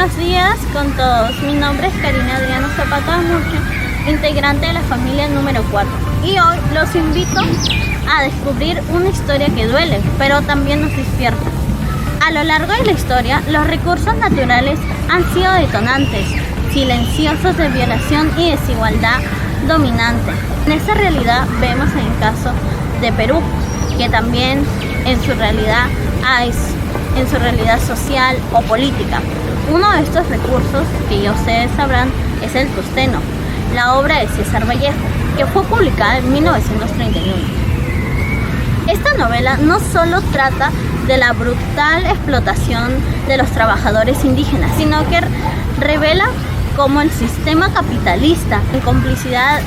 Buenos días con todos. Mi nombre es Karina Adriana Zapata Murcia, integrante de la familia número 4. Y hoy los invito a descubrir una historia que duele, pero también nos despierta. A lo largo de la historia, los recursos naturales han sido detonantes silenciosos de violación y desigualdad dominante. En esta realidad vemos en el caso de Perú, que también en su realidad social o política. Uno de estos recursos, que ya ustedes sabrán, es el tusteno, la obra de César Vallejo, que fue publicada en 1931. Esta novela no solo trata de la brutal explotación de los trabajadores indígenas, sino que revela cómo el sistema capitalista, en complicidad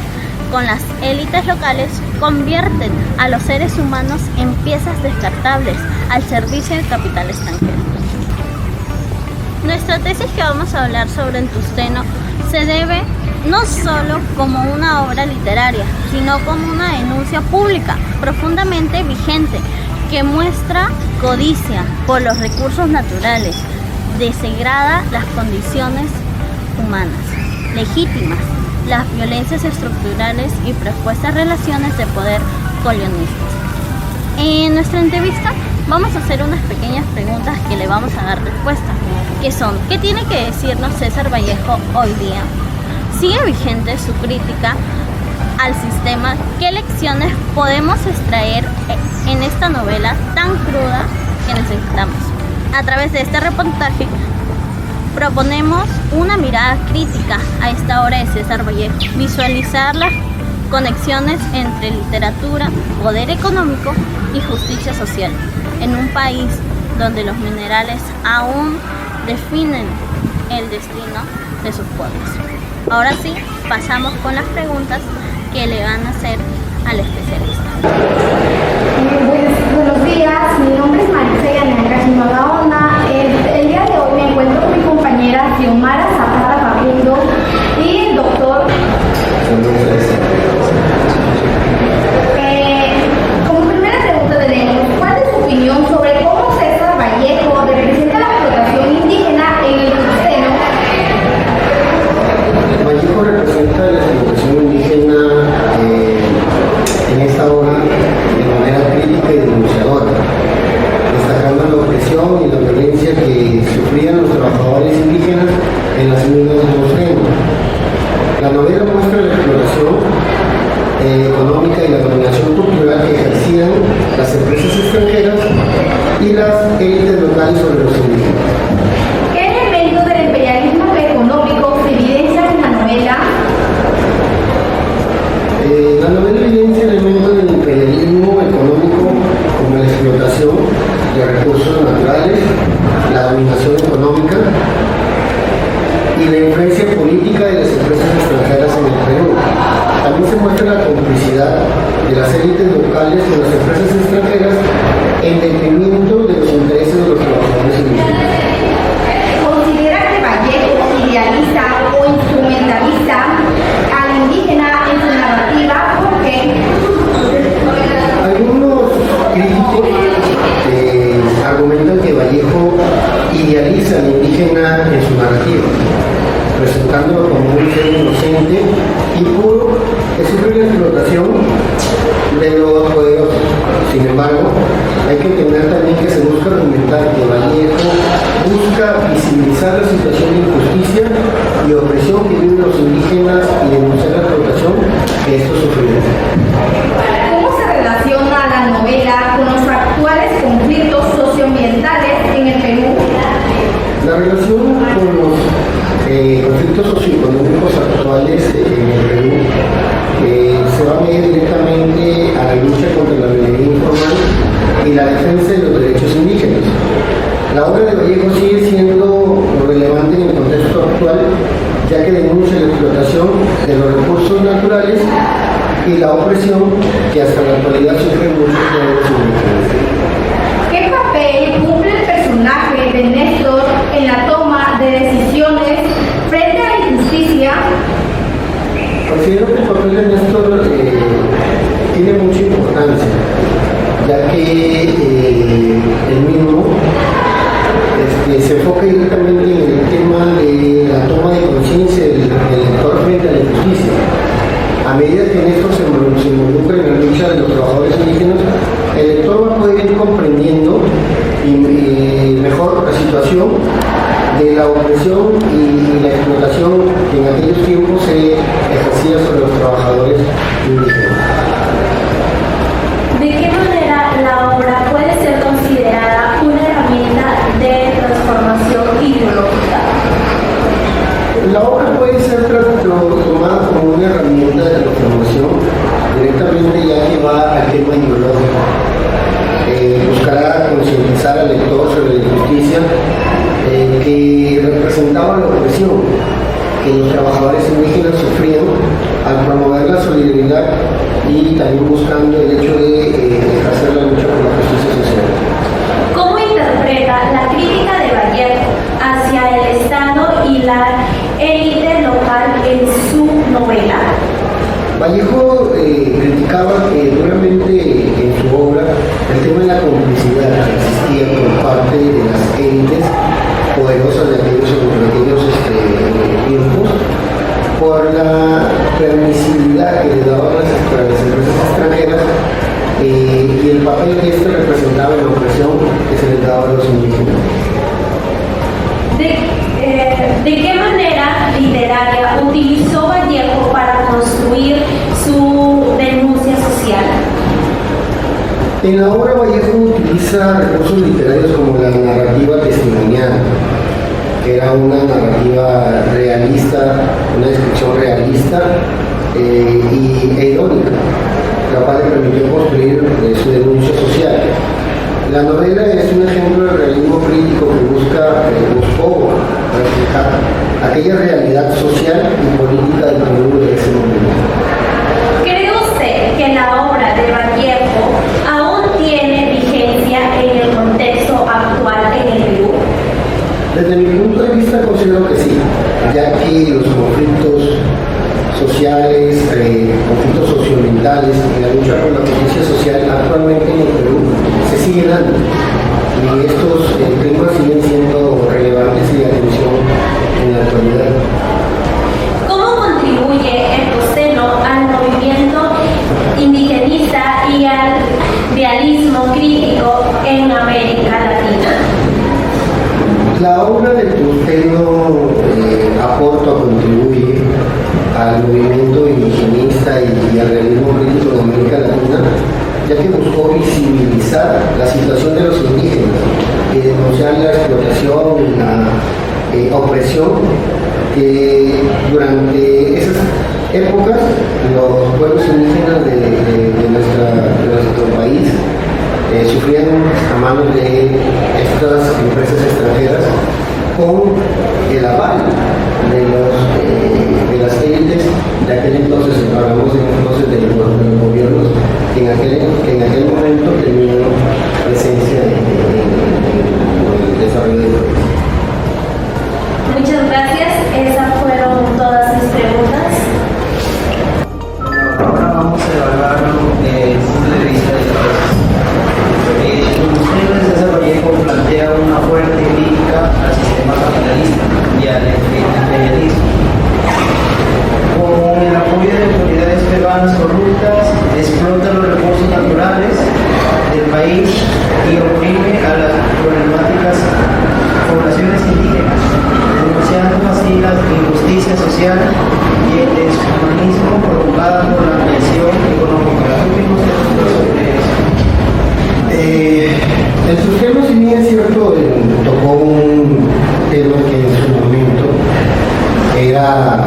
con las élites locales, convierten a los seres humanos en piezas descartables al servicio del capital extranjero. Nuestra tesis que vamos a hablar sobre el tusteno se debe no solo como una obra literaria, sino como una denuncia pública profundamente vigente que muestra codicia por los recursos naturales, degrada las condiciones humanas, legítimas las violencias estructurales y propuestas relaciones de poder colonialistas. En nuestra entrevista vamos a hacer unas pequeñas preguntas que le vamos a dar respuesta, que son: ¿qué tiene que decirnos César Vallejo hoy día? ¿Sigue vigente su crítica al sistema? ¿Qué lecciones podemos extraer en esta novela tan cruda que necesitamos? A través de este reportaje proponemos una mirada crítica a esta obra de César Vallejo, visualizar las conexiones entre literatura, poder económico y justicia social, en un país donde los minerales aún definen el destino de sus pueblos. Ahora sí, pasamos con las preguntas que le van a hacer al especialista. Buenos días, mi nombre es Maricela Negra Gaona. El día de hoy me encuentro con mi compañera Xiomara Zapata Fabrindo y el doctor. Como primera pregunta tenemos: ¿cuál es su opinión sobre cómo César Vallejo representa la explotación indígena en el tusteno? Vallejo representa la explotación indígena en esta obra de manera crítica y denunciadora, destacando la opresión y la violencia que sufrían los trabajadores indígenas en las minas de tusteno. La novela muestra la explotación económica y la dominación cultural que ejercían las empresas extranjeras y las élites locales sobre los indígenas. ¿Qué elementos del imperialismo económico se evidencian en la novela? La novela evidencia elementos del imperialismo económico como la explotación de recursos naturales, la dominación económica y la influencia política de las empresas extranjeras en el Perú. También se muestra la complicidad de las élites locales con las empresas extranjeras en detrimento de los intereses de los trabajadores indígenas. ¿Considera que Vallejo idealiza o instrumentaliza al indígena en su narrativa? ¿Por qué? Algunos críticos argumentan que Vallejo idealiza al indígena en su narrativa, presentándolo como un ser inocente y puro que sufre la explotación de los poderosos. Sin embargo, hay que entender también que se busca argumentar que Vallejo busca visibilizar la situación de injusticia y opresión que viven los indígenas y denunciar la explotación que estos sufren. ¿Cómo se relaciona la novela con los actuales conflictos socioambientales en el Perú? La relación con los conflictos socioeconómicos actuales en el Perú se va a medir directamente a la lucha contra la violencia informal y la defensa de los derechos indígenas. La obra de Vallejo sigue siendo relevante en el contexto actual, ya que denuncia la explotación de los recursos naturales y la opresión que hasta la actualidad sufren muchos pueblos indígenas. ¿Qué papel cumple el personaje de Néstor en la toma de decisiones frente a la injusticia? Considero que el papel de Néstor tiene mucha importancia, ya que el mismo se enfoca directamente en el tema medida que en esto se involucre en la lucha de los trabajadores indígenas, el lector va a poder ir comprendiendo mejor la situación de la opresión y la explotación que en aquellos tiempos se ejercía sobre los trabajadores indígenas. ¿De qué manera la obra puede ser considerada una herramienta de transformación ideológica? La obra puede ser tomada como una herramienta de transformación directamente, ya que va al tema ideológico. Buscará concientizar al lector sobre la injusticia que representaba la opresión que los trabajadores indígenas sufrían al promover la solidaridad y también buscando el hecho de ejercer la lucha por la justicia social. ¿Cómo interpreta la crítica de Vallejo hacia el Estado y la élite local en su novela? Vallejo criticaba duramente en su obra el tema de la complicidad que existía por parte de las élites poderosas de aquellos tiempos, por la permisibilidad que le daban las empresas extranjeras y el papel que esto representaba en la opresión que se le daba a los indígenas. ¿De qué manera literaria utilizó Vallejo para construir su denuncia social? En la obra Vallejo utiliza recursos literarios como la narrativa testimonial, que era una narrativa realista, una descripción realista e irónica, capaz de permitir construir su denuncia social. La novela es un ejemplo de realismo crítico que buscó reflejar aquella realidad social y política del Perú de ese momento. ¿Cree usted que la obra de Vallejo aún tiene vigencia en el contexto actual en el Perú? Desde mi punto de vista considero que sí, ya que los conflictos sociales, conflictos socioambientales y la lucha por la justicia social actualmente en el Perú se siguen dando y estos temas siguen siendo relevantes y de atención en la actualidad. ¿Cómo contribuye el posteno al movimiento indigenista y al realismo crítico en América Latina? La obra de Posteno aporta o contribuye al movimiento indigenista y al realismo crítico de América Latina, ya que buscó visibilizar la situación de los indígenas y denunciar la explotación y la opresión que durante esas épocas los pueblos indígenas de nuestro país sufrían a manos de estas empresas extranjeras con el aval de las élites de aquel entonces. Hablamos entonces de los gobiernos que en aquel momento tenían presencia en el desarrollo del país. Muchas gracias, esas fueron todas mis preguntas. Ahora vamos a evaluar desde el punto de vista de la tesis. César Vallejo plantea una fuerte crítica al sistema capitalista y al imperialismo. Con el apoyo de autoridades peruanas corruptas, explota los recursos naturales del país y oprime a las problemáticas poblaciones indígenas, denunciando así la injusticia social y el deshumanismo provocada por la ampliación económica. En sus temas, si bien es cierto, tocó un tema que en su momento era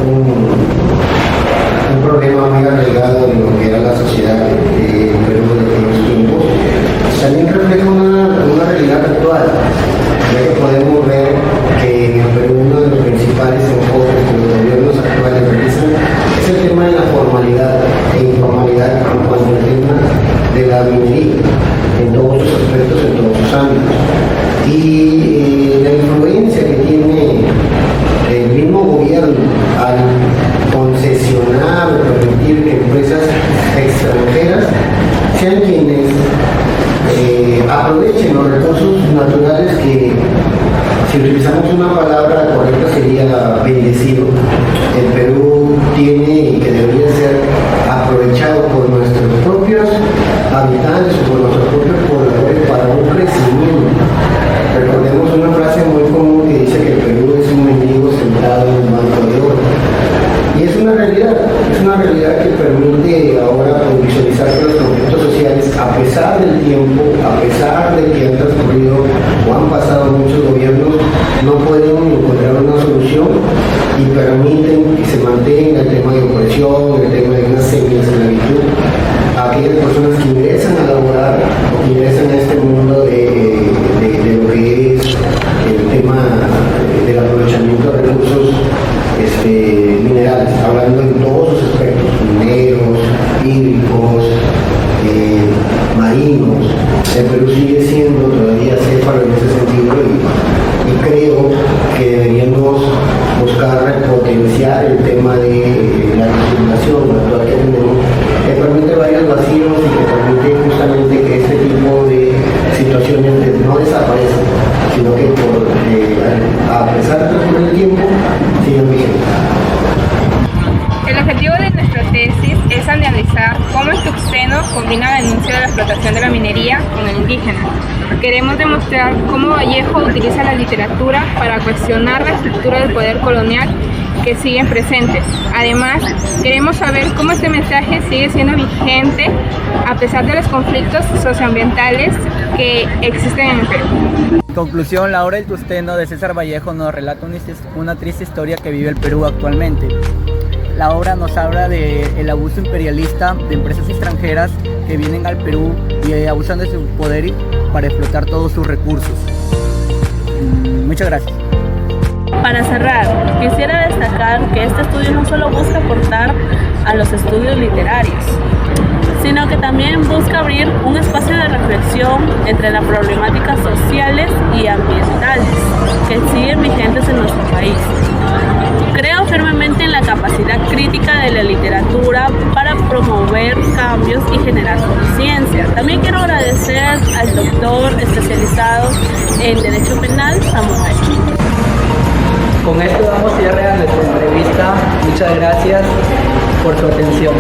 un problema muy arraigado en lo que era la sociedad de Perú de aquellos tiempos, también refleja una realidad actual, ya que podemos ver que en el Perú uno de los principales enfoques que los gobiernos actuales realizan es el tema de la formalidad e informalidad en cuanto al tema de la minería, en todos sus aspectos, en todos sus ámbitos. Y la influencia que tiene el mismo gobierno al concesionar o permitir que empresas extranjeras sean quienes aprovechen los recursos naturales que, si utilizamos una palabra correcta, sería bendecido. El Perú tiene y que debería ser Perú sigue siendo todavía céfalo en ese sentido y creo que deberíamos buscar potenciar el tema de la legislación actual que tenemos, que permite varios vacíos y que permite justamente que este tipo de situaciones no desaparezcan, sino que a pesar de todo el tiempo sigan vigentes. El objetivo de nuestra tesis es analizar cómo el Tuxteno combina la denuncia de la explotación de la minería con el indígena. Queremos demostrar cómo Vallejo utiliza la literatura para cuestionar la estructura del poder colonial que siguen presentes. Además, queremos saber cómo este mensaje sigue siendo vigente a pesar de los conflictos socioambientales que existen en el Perú. En conclusión, la obra El Tuxteno de César Vallejo nos relata una triste historia que vive el Perú actualmente. La obra nos habla del abuso imperialista de empresas extranjeras que vienen al Perú y abusan de su poder para explotar todos sus recursos. Muchas gracias. Para cerrar, quisiera destacar que este estudio no solo busca aportar a los estudios literarios, sino que también busca abrir un espacio de reflexión entre las problemáticas sociales y ambientales que siguen vigentes en nuestro país. Creo firmemente en la capacidad crítica de la literatura para promover cambios y generar conciencia. También quiero agradecer al doctor especializado en Derecho Penal, Samuel. Con esto damos cierre a nuestra entrevista. Muchas gracias por su atención.